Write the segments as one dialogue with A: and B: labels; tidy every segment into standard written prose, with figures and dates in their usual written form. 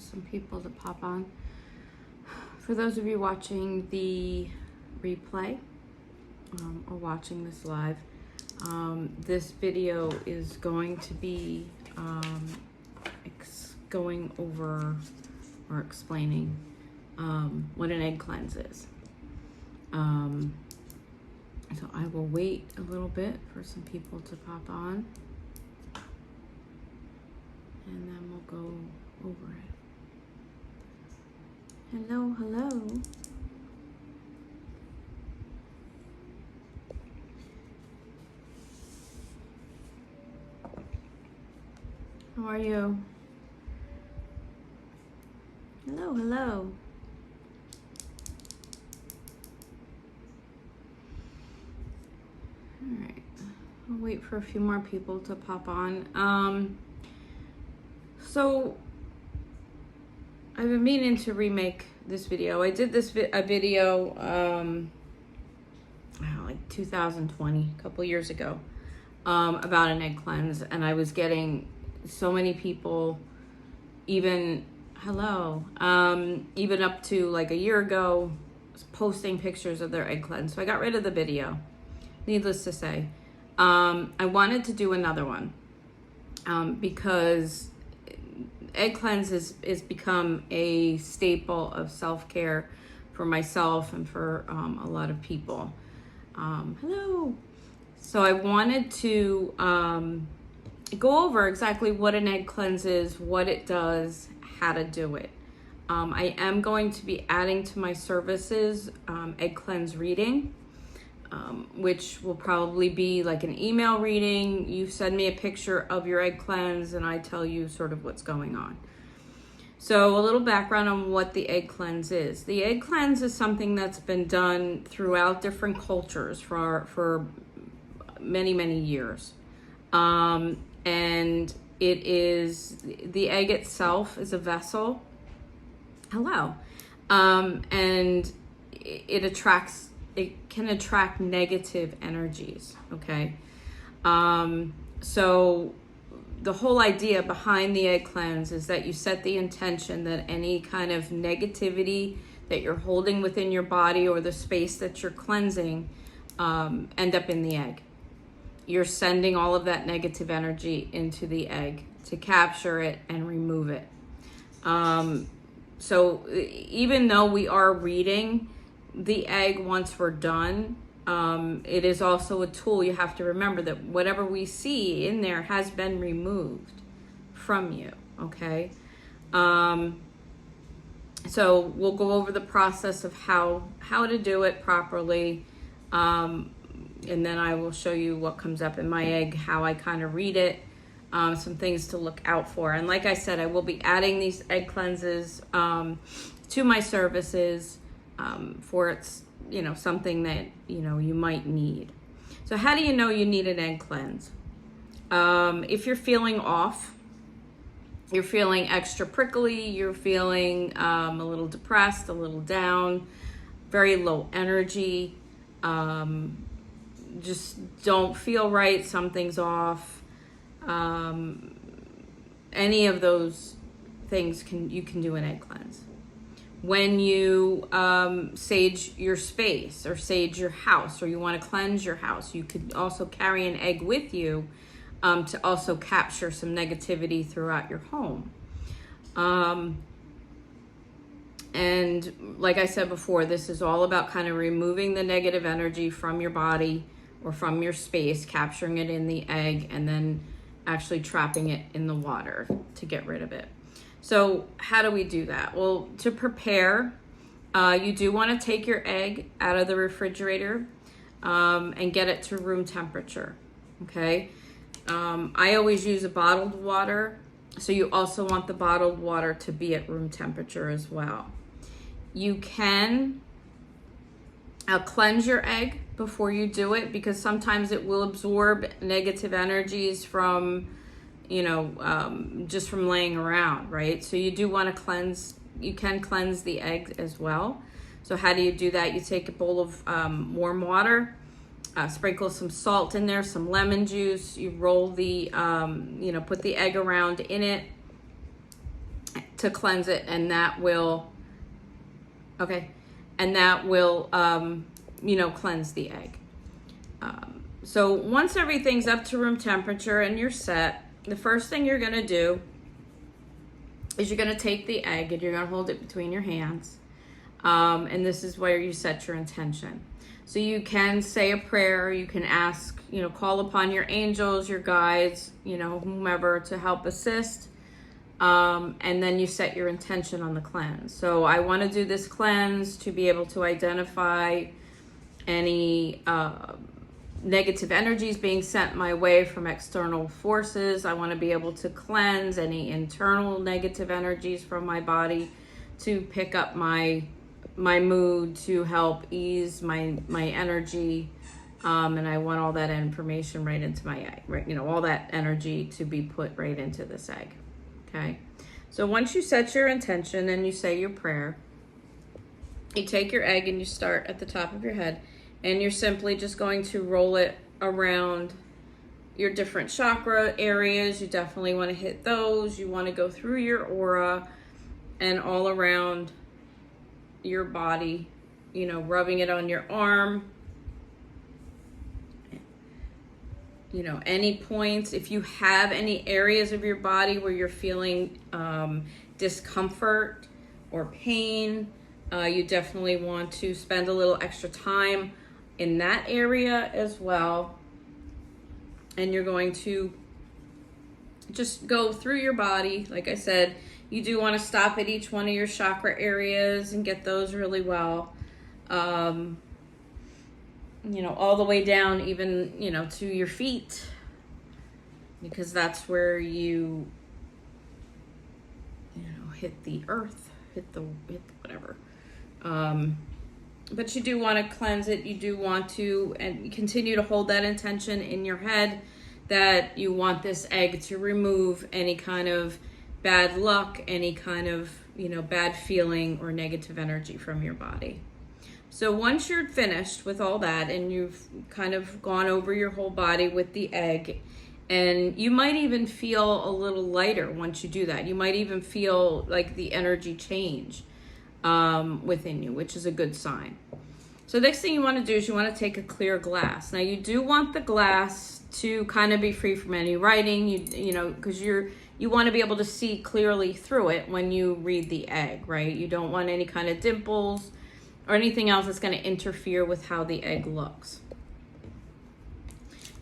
A: some people to pop on. For those of you watching the replay or watching this live, this video is going to be going over or explaining what an egg cleanse is. So I will wait a little bit for some people to pop on, and then we'll go over it. Hello, hello. How are you? Hello, hello. All right, I'll wait for a few more people to pop on. So I've been meaning to remake this video. I did this video like 2020, a couple years ago, about an egg cleanse, and I was getting so many people, even even up to like a year ago, posting pictures of their egg cleanse. So I got rid of the video, needless to say. I wanted to do another one because egg cleanse is become a staple of self-care for myself and for a lot of people. Hello. So I wanted to go over exactly what an egg cleanse is, what it does, how to do it. I am going to be adding to my services egg cleanse reading, which will probably be like an email reading. You send me a picture of your egg cleanse and I tell you sort of what's going on. So a little background on what the egg cleanse is. The egg cleanse is something that's been done throughout different cultures for many, many years. And it is, the egg itself is a vessel. Hello. And it can attract negative energies, okay? So the whole idea behind the egg cleanse is that you set the intention that any kind of negativity that you're holding within your body or the space that you're cleansing end up in the egg. You're sending all of that negative energy into the egg to capture it and remove it. So even though we are reading the egg once we're done, it is also a tool. You have to remember that whatever we see in there has been removed from you, okay? So we'll go over the process of how to do it properly, and then I will show you what comes up in my egg, how I kind of read it, some things to look out for. And like I said, I will be adding these egg cleanses to my services for it's, something that, you might need. So how do you know you need an egg cleanse? If you're feeling off, you're feeling extra prickly, you're feeling a little depressed, a little down, very low energy, just don't feel right, something's off, any of those things you can do an egg cleanse. When you sage your space or sage your house, or you want to cleanse your house, you could also carry an egg with you to also capture some negativity throughout your home. And like I said before, this is all about kind of removing the negative energy from your body or from your space, capturing it in the egg, and then actually trapping it in the water to get rid of it. So how do we do that? Well, to prepare, you do want to take your egg out of the refrigerator and get it to room temperature, okay? I always use a bottled water, so you also want the bottled water to be at room temperature as well. You can cleanse your egg before you do it, because sometimes it will absorb negative energies from just from laying around, right? So you do want to cleanse. You can cleanse the egg as well. So how do you do that? You take a bowl of warm water, sprinkle some salt in there, some lemon juice. You roll the, put the egg around in it, to cleanse it, and that will, okay, and that will, cleanse the egg. So once everything's up to room temperature and you're set, the first thing you're gonna do is you're gonna take the egg and you're gonna hold it between your hands. And this is where you set your intention. So you can say a prayer, you can ask, call upon your angels, your guides, whomever to help assist. And then you set your intention on the cleanse. So I want to do this cleanse to be able to identify any negative energies being sent my way from external forces. I want to be able to cleanse any internal negative energies from my body, to pick up my mood, to help ease my energy. And I want all that information right into my egg, right? All that energy to be put right into this egg. Okay. So once you set your intention and you say your prayer, you take your egg and you start at the top of your head, and you're simply just going to roll it around your different chakra areas. You definitely want to hit those. You want to go through your aura and all around your body, rubbing it on your arm. Any points, if you have any areas of your body where you're feeling discomfort or pain, you definitely want to spend a little extra time in that area as well. And you're going to just go through your body. Like I said, you do want to stop at each one of your chakra areas and get those really well. All the way down, even, to your feet, because that's where you hit the earth, hit the whatever. But you do want to cleanse it. You do want to, and continue to hold that intention in your head that you want this egg to remove any kind of bad luck, any kind of, bad feeling or negative energy from your body. So once you're finished with all that and you've kind of gone over your whole body with the egg, and you might even feel a little lighter once you do that. You might even feel like the energy change within you, which is a good sign. So next thing you want to do is you want to take a clear glass. Now you do want the glass to kind of be free from any writing, because you want to be able to see clearly through it when you read the egg, right? You don't want any kind of dimples or anything else that's going to interfere with how the egg looks.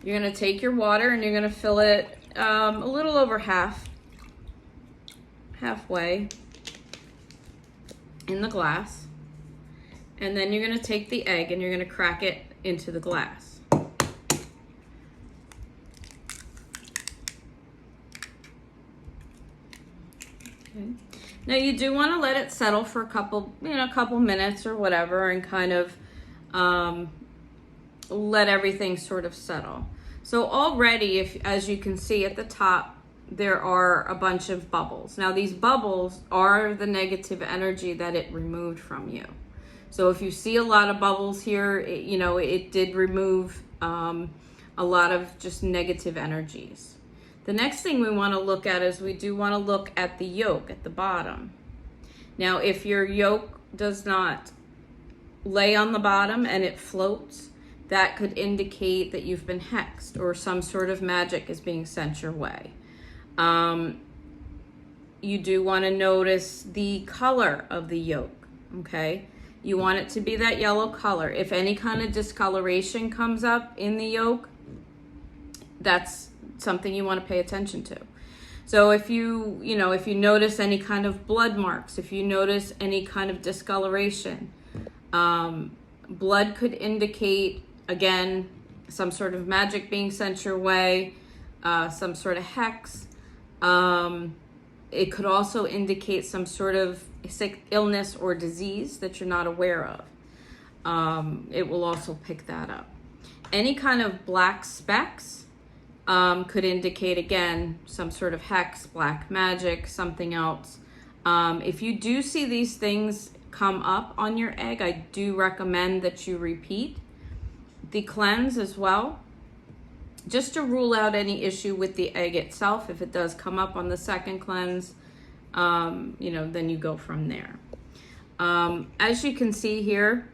A: You're going to take your water and you're going to fill it a little over halfway in the glass. And then you're going to take the egg and you're going to crack it into the glass. Okay. Now you do want to let it settle for a couple minutes or whatever, and kind of let everything sort of settle. So already, as you can see at the top, there are a bunch of bubbles. Now these bubbles are the negative energy that it removed from you. So if you see a lot of bubbles here, it did remove a lot of just negative energies. The next thing we want to look at is we do want to look at the yolk at the bottom. Now, if your yolk does not lay on the bottom and it floats, that could indicate that you've been hexed or some sort of magic is being sent your way. You do want to notice the color of the yolk, okay? You want it to be that yellow color. If any kind of discoloration comes up in the yolk, that's something you want to pay attention to. So if you notice any kind of blood marks, if you notice any kind of discoloration, blood could indicate, again, some sort of magic being sent your way, some sort of hex. It could also indicate some sort of sick illness or disease that you're not aware of. It will also pick that up. Any kind of black specks could indicate, again, some sort of hex, black magic, something else. If you do see these things come up on your egg, I do recommend that you repeat the cleanse as well, just to rule out any issue with the egg itself. If it does come up on the second cleanse, then you go from there. As you can see here,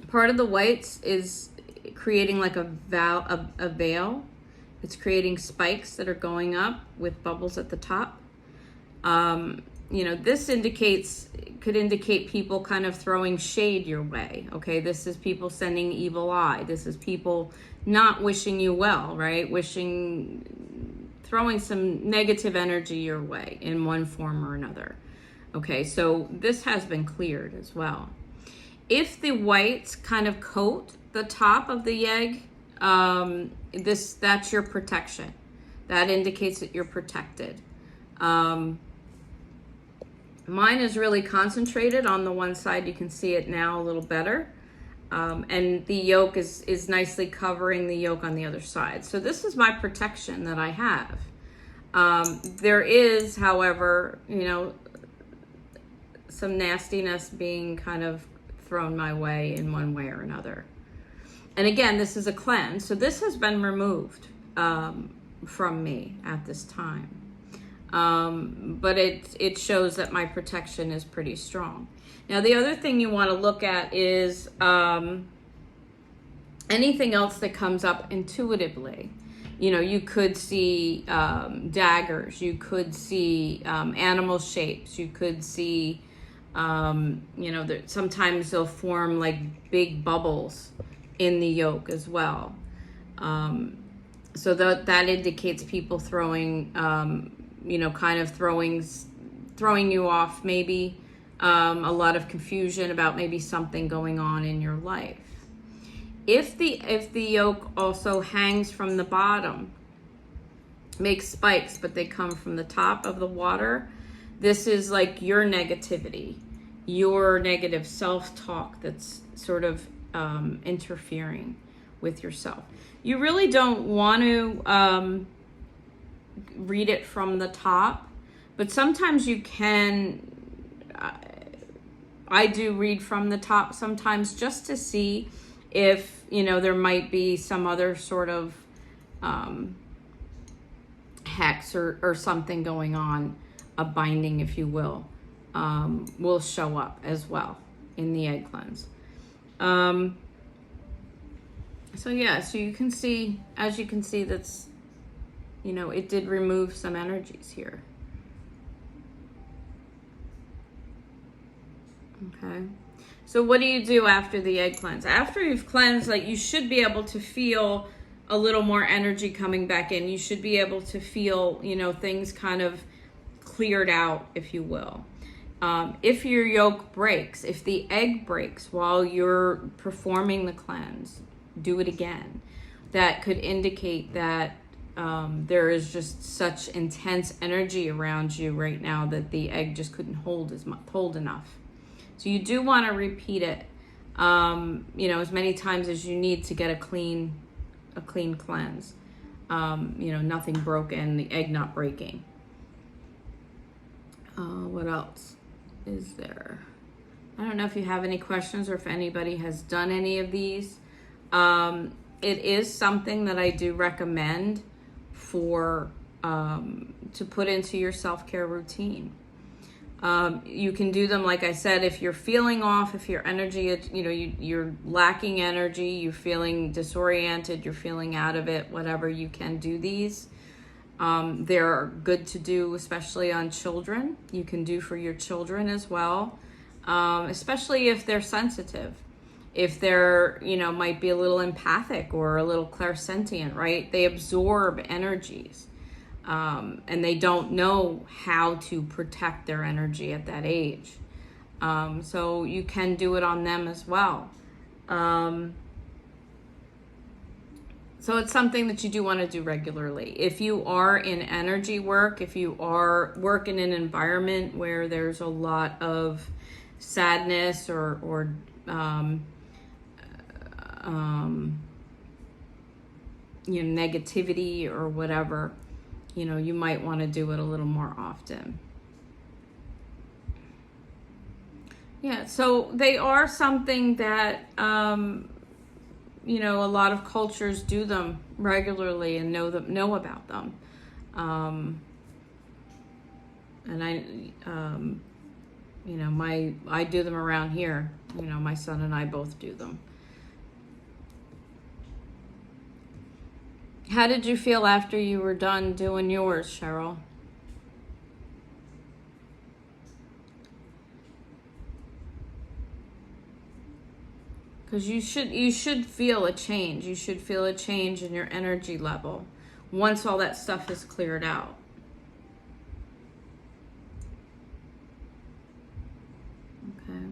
A: part of the whites is creating like a veil. It's creating spikes that are going up with bubbles at the top. This could indicate people kind of throwing shade your way. Okay, this is people sending evil eye. This is people not wishing you well, right? Throwing some negative energy your way in one form or another. Okay, so this has been cleared as well. If the whites kind of coat the top of the egg, that's your protection. That indicates that you're protected. Mine is really concentrated on the one side. You can see it now a little better. And the yolk is nicely covering the yolk on the other side. So this is my protection that I have. There is, however, some nastiness being kind of thrown my way in one way or another. And again, this is a cleanse. So this has been removed from me at this time. But it shows that my protection is pretty strong. Now, the other thing you want to look at is anything else that comes up intuitively. You could see daggers. You could see animal shapes. You could see, sometimes they'll form like big bubbles in the yolk as well. So that indicates people throwing, kind of throwing you off, maybe a lot of confusion about maybe something going on in your life. If the yolk also hangs from the bottom, makes spikes, but they come from the top of the water, this is like your negativity, your negative self-talk that's sort of interfering with yourself. You really don't want to read it from the top, but sometimes you can. I do read from the top sometimes just to see if there might be some other sort of hex or something going on, a binding, if you will show up as well in the egg cleanse. So you can see, as you can see, that's, it did remove some energies here. Okay. So what do you do after the egg cleanse? After you've cleansed, you should be able to feel a little more energy coming back in. You should be able to feel, things kind of cleared out, if you will. If your yolk breaks, if the egg breaks while you're performing the cleanse, do it again. That could indicate that there is just such intense energy around you right now that the egg just couldn't hold enough. So you do want to repeat it, as many times as you need to get a clean cleanse. Nothing broken, the egg not breaking. What else is there? I don't know if you have any questions or if anybody has done any of these. It is something that I do recommend to put into your self-care routine. You can do them, like I said, if you're feeling off, if your energy, you're lacking energy, you're feeling disoriented, you're feeling out of it, whatever, you can do these. They're good to do, especially on children. You can do for your children as well, especially if they're sensitive. If they're, might be a little empathic or a little clairsentient, right? They absorb energies. And they don't know how to protect their energy at that age. So you can do it on them as well. So it's something that you do want to do regularly. If you are in energy work, if you are work in an environment where there's a lot of sadness or negativity or whatever, you might want to do it a little more often. Yeah, so they are something that, a lot of cultures do them regularly and know about them. And I do them around here. My son and I both do them. How did you feel after you were done doing yours, Cheryl? Because you should feel a change. You should feel a change in your energy level once all that stuff is cleared out. Okay.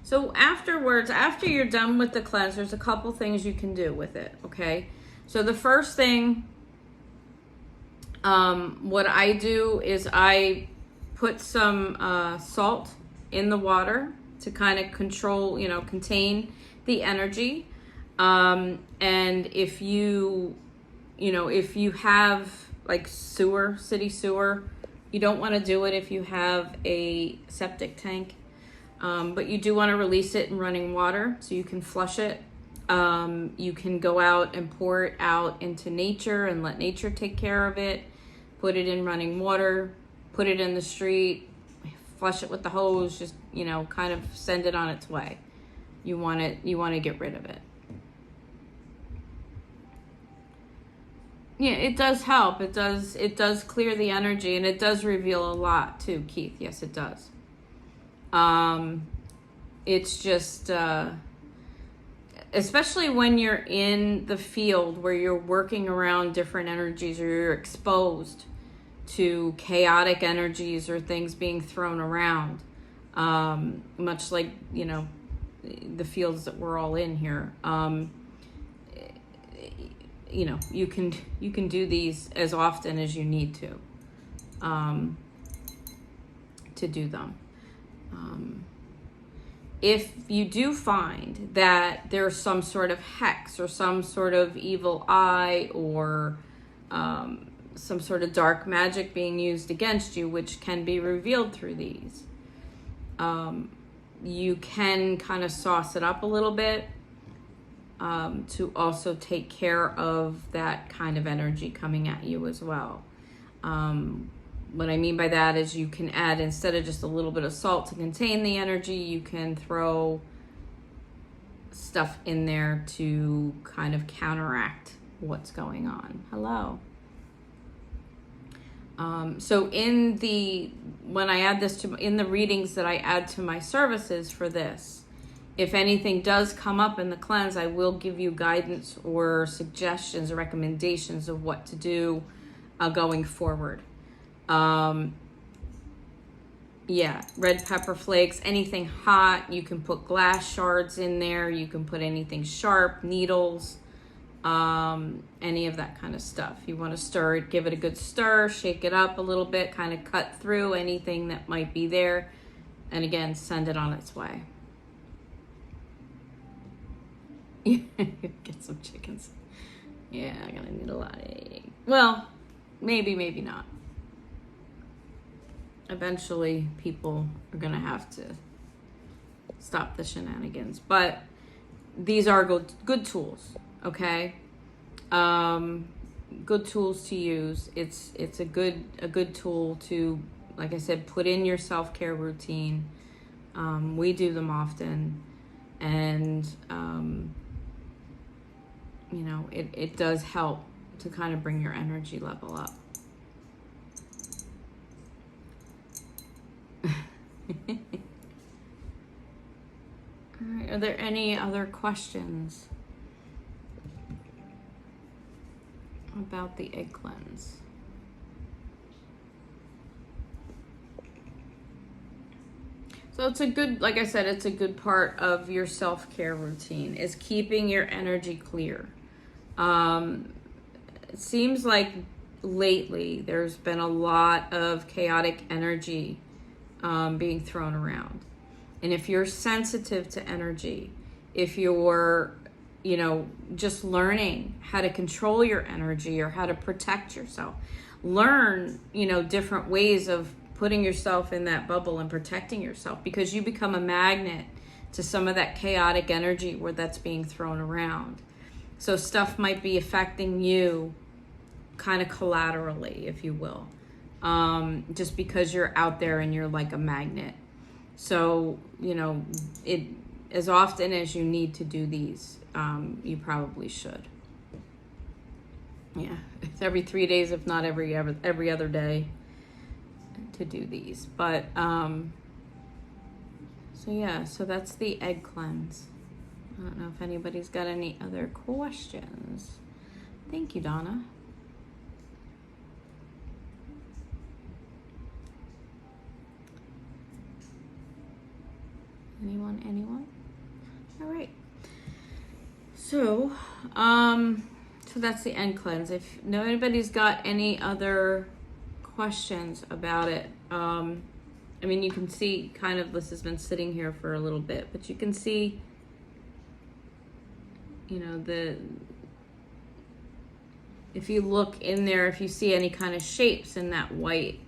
A: So afterwards, after you're done with the cleanse, there's a couple things you can do with it, okay? So the first thing, what I do is I put some salt in the water to kind of control, contain the energy. And if you have like city sewer, you don't want to do it if you have a septic tank. But you do want to release it in running water so you can flush it. You can go out and pour it out into nature and let nature take care of it. Put it in running water, put it in the street, flush it with the hose, just, kind of send it on its way. You want to get rid of it. Yeah, it does help. It does clear the energy, and it does reveal a lot too, Keith. Yes, it does. It's just, especially when you're in the field where you're working around different energies, or you're exposed to chaotic energies or things being thrown around, much like, the fields that we're all in here. You can do these as often as you need to do them. If you do find that there's some sort of hex or some sort of evil eye or some sort of dark magic being used against you, which can be revealed through these, you can kind of sauce it up a little bit to also take care of that kind of energy coming at you as well. What I mean by that is you can add, instead of just a little bit of salt to contain the energy, you can throw stuff in there to kind of counteract what's going on. Hello. So when I add this in the readings that I add to my services for this, if anything does come up in the cleanse, I will give you guidance or suggestions or recommendations of what to do going forward. Red pepper flakes, anything hot. You can put glass shards in there. You can put anything sharp, needles, any of that kind of stuff. You want to stir it, give it a good stir, shake it up a little bit, kind of cut through anything that might be there. And again, send it on its way. Get some chickens. Yeah, I'm gonna need a lot of egg. Well, maybe not. Eventually, people are gonna have to stop the shenanigans. But these are good tools, okay? Good tools to use. It's a good tool to, like I said, put in your self-care routine. We do them often, and it does help to kind of bring your energy level up. All right, are there any other questions about the egg cleanse? So it's a good, like I said, it's a good part of your self-care routine, is keeping your energy clear. It seems like lately there's been a lot of chaotic energy being thrown around. And if you're sensitive to energy, if you're, just learning how to control your energy or how to protect yourself, learn, different ways of putting yourself in that bubble and protecting yourself, because you become a magnet to some of that chaotic energy where that's being thrown around. So stuff might be affecting you kind of collaterally, if you will. just because you're out there and you're like a magnet. So, you know, it as often as you need to do these, you probably should. Yeah, it's every 3 days, if not every other day, to do these. But so yeah, so that's the egg cleanse. I don't know if anybody's got any other questions. Thank you, Donna. Anyone? All right. So, so that's the egg cleanse. If anybody's got any other questions about it, I mean, you can see kind of this has been sitting here for a little bit, but you can see, you know, if you look in there, if you see any kind of shapes in that white,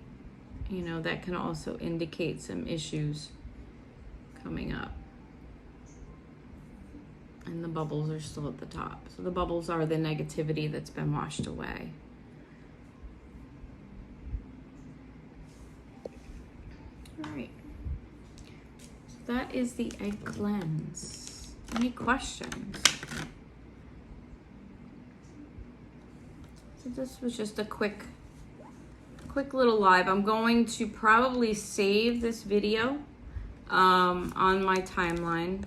A: you know, that can also indicate some issues coming up. And the bubbles are still at the top. So the bubbles are the negativity that's been washed away. All right. So that is the egg cleanse. Any questions? So this was just a quick little live. I'm going to probably save this video on my timeline,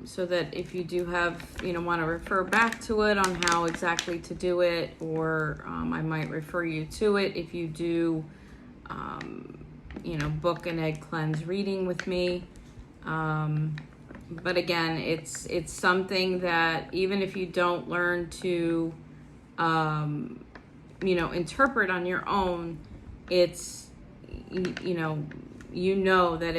A: so that if you do have, you know, want to refer back to it on how exactly to do it, or I might refer you to it if you do, you know, book an egg cleanse reading with me. But again, it's something that even if you don't learn to, you know, interpret on your own, it's, you know that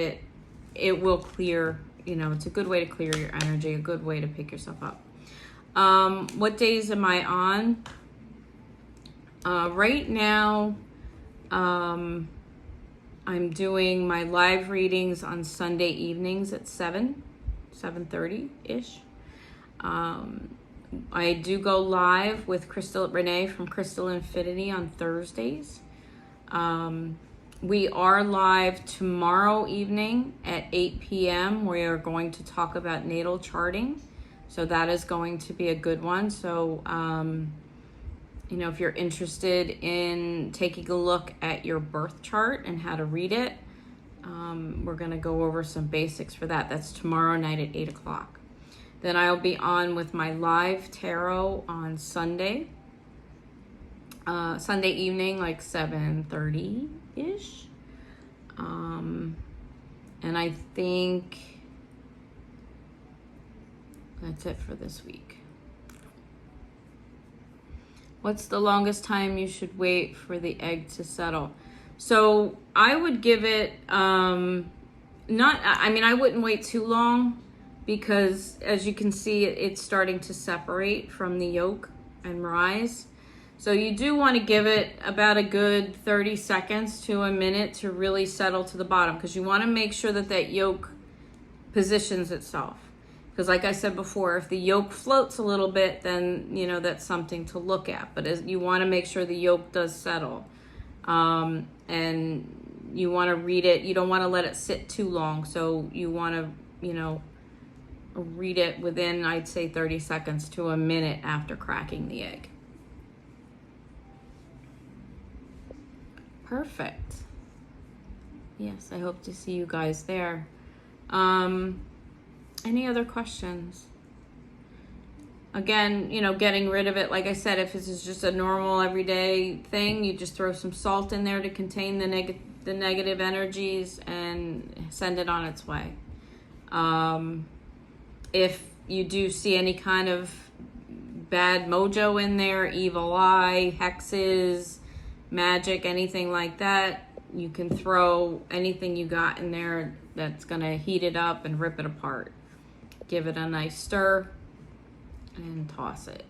A: it will clear. You know, it's a good way to clear your energy, a good way to pick yourself up. What days am I on? Right now, I'm doing my live readings on Sunday evenings at 7:30-ish. I do go live with Renee from Crystal Infinity on Thursdays. We are live tomorrow evening at 8 p.m. We are going to talk about natal charting. So that is going to be a good one. So, you know, if you're interested in taking a look at your birth chart and how to read it, we're going to go over some basics for that. That's tomorrow night at 8 o'clock. Then I'll be on with my live tarot on Sunday. Sunday evening, like 7:30-ish. And I think that's it for this week. What's the longest time you should wait for the egg to settle? So I would give it, I wouldn't wait too long, because as you can see, it's starting to separate from the yolk and rise. So you do want to give it about a good 30 seconds to a minute to really settle to the bottom, because you want to make sure that yolk positions itself. Because like I said before, if the yolk floats a little bit, then, you know, that's something to look at. But you want to make sure the yolk does settle. And you want to read it. You don't want to let it sit too long. So you want to, you know, read it within, I'd say, 30 seconds to a minute after cracking the egg. Perfect. Yes, I hope to see you guys there. Any other questions? Again, you know, getting rid of it, like I said, if this is just a normal everyday thing, you just throw some salt in there to contain the negative energies and send it on its way. If you do see any kind of bad mojo in there, evil eye, hexes, magic, anything like that, you can throw anything you got in there that's going to heat it up and rip it apart. Give it a nice stir and toss it.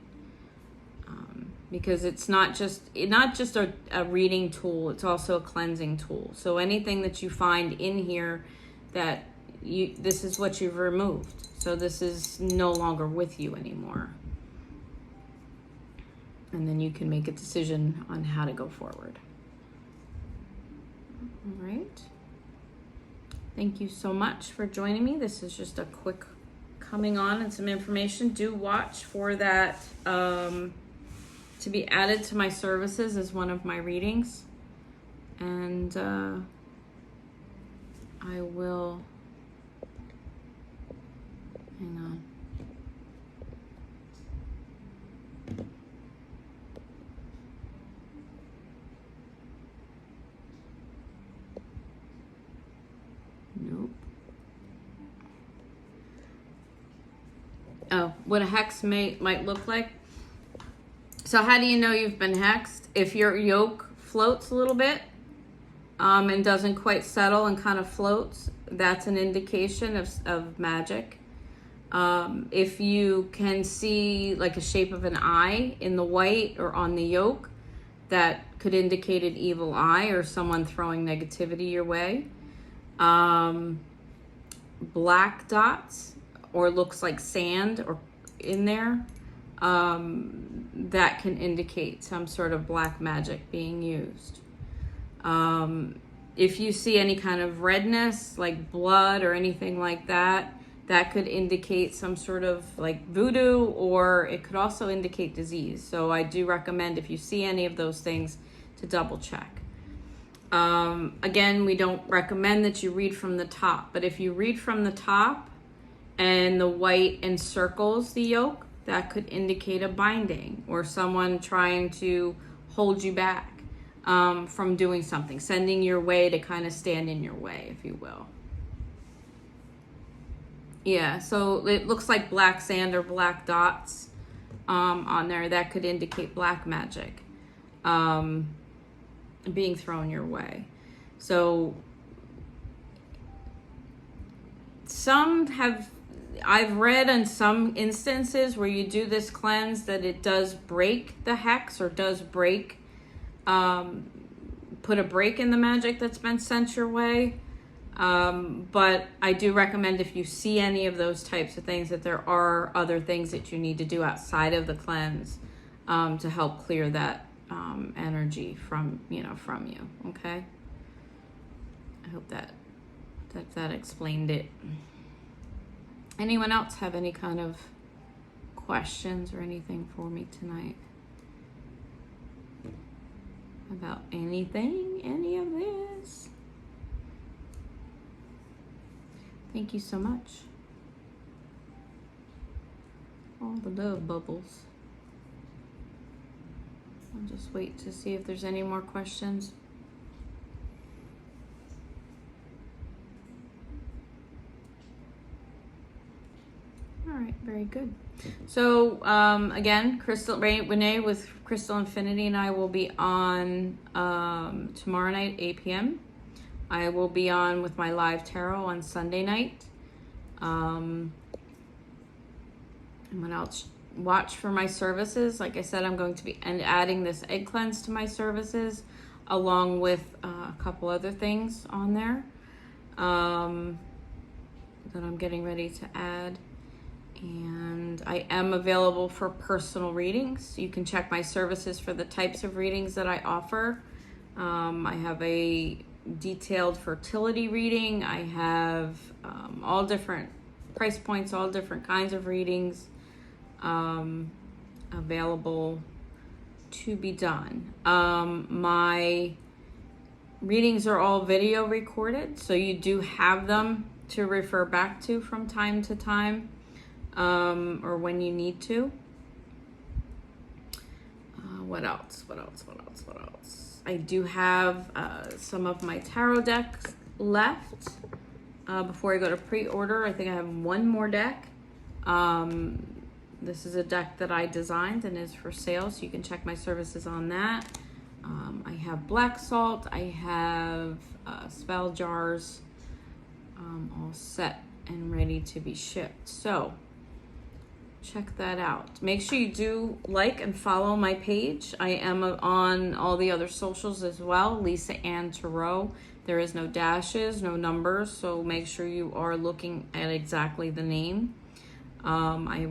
A: Because it's not just a reading tool, it's also a cleansing tool. So anything that you find in here that this is what you've removed. So this is no longer with you anymore. And then you can make a decision on how to go forward. All right. Thank you so much for joining me. This is just a quick coming on and some information. Do watch for that to be added to my services as one of my readings. And I will, hang on. Nope. Oh, what a hex might look like. So how do you know you've been hexed? If your yolk floats a little bit and doesn't quite settle and kind of floats, that's an indication of magic. If you can see like a shape of an eye in the white or on the yolk, that could indicate an evil eye or someone throwing negativity your way. Black dots or looks like sand or in there, that can indicate some sort of black magic being used. If you see any kind of redness like blood or anything like that, that could indicate some sort of like voodoo, or it could also indicate disease. So I do recommend, if you see any of those things, to double check. Again, we don't recommend that you read from the top, but if you read from the top and the white encircles the yolk, that could indicate a binding or someone trying to hold you back from doing something, sending your way to kind of stand in your way, if you will. Yeah, so it looks like black sand or black dots on there. That could indicate black magic being thrown your way. So I've read in some instances where you do this cleanse that it does break the hex or does break, put a break in the magic that's been sent your way. But I do recommend, if you see any of those types of things, that there are other things that you need to do outside of the cleanse to help clear that energy from you. Okay. I hope that explained it. Anyone else have any kind of questions or anything for me tonight about anything, any of this? Thank you so much. All the love bubbles. I'll just wait to see if there's any more questions. All right, very good. So again, Renee with Crystal Infinity and I will be on tomorrow night, 8 p.m. I will be on with my live tarot on Sunday night. And what else? Watch for my services. Like I said, I'm going to be adding this egg cleanse to my services, along with a couple other things on there that I'm getting ready to add. And I am available for personal readings. You can check my services for the types of readings that I offer. I have a detailed fertility reading. I have all different price points, all different kinds of readings available to be done. My readings are all video recorded, so you do have them to refer back to from time to time, or when you need to. What else? I do have some of my tarot decks left before I go to pre-order. I think I have one more deck. This is a deck that I designed and is for sale, so you can check my services on that. I have black salt. I have spell jars all set and ready to be shipped. So check that out. Make sure you do like and follow my page. I am on all the other socials as well, Lisa Ann Tarot. There is no dashes, no numbers, so make sure you are looking at exactly the name. I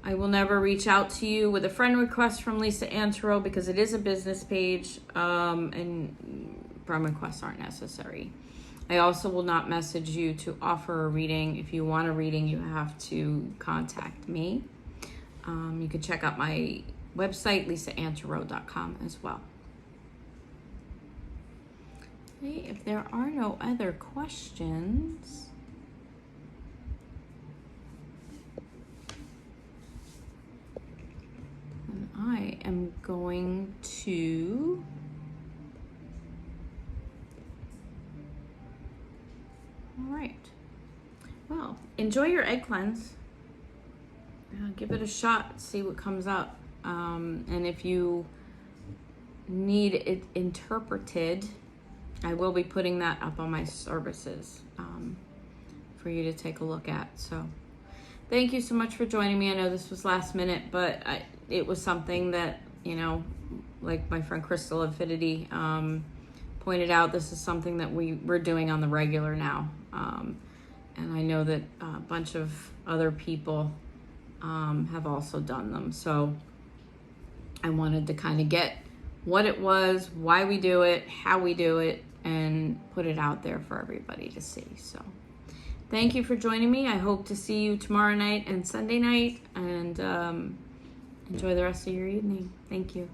A: I will never reach out to you with a friend request from Lisa Ann Tarot because it is a business page, and friend requests aren't necessary. I also will not message you to offer a reading. If you want a reading, you have to contact me. You can check out my website, lisaanntarot.com, as well. Okay, if there are no other questions, then I am going to all right. Well, enjoy your egg cleanse. Give it a shot, see what comes up. And if you need it interpreted, I will be putting that up on my services for you to take a look at. So thank you so much for joining me. I know this was last minute, but it was something that, you know, like my friend Crystal Affinity pointed out, this is something that we're doing on the regular now. And I know that a bunch of other people have also done them. So I wanted to kind of get what it was, why we do it, how we do it, and put it out there for everybody to see. So thank you for joining me. I hope to see you tomorrow night and Sunday night, and enjoy the rest of your evening. Thank you.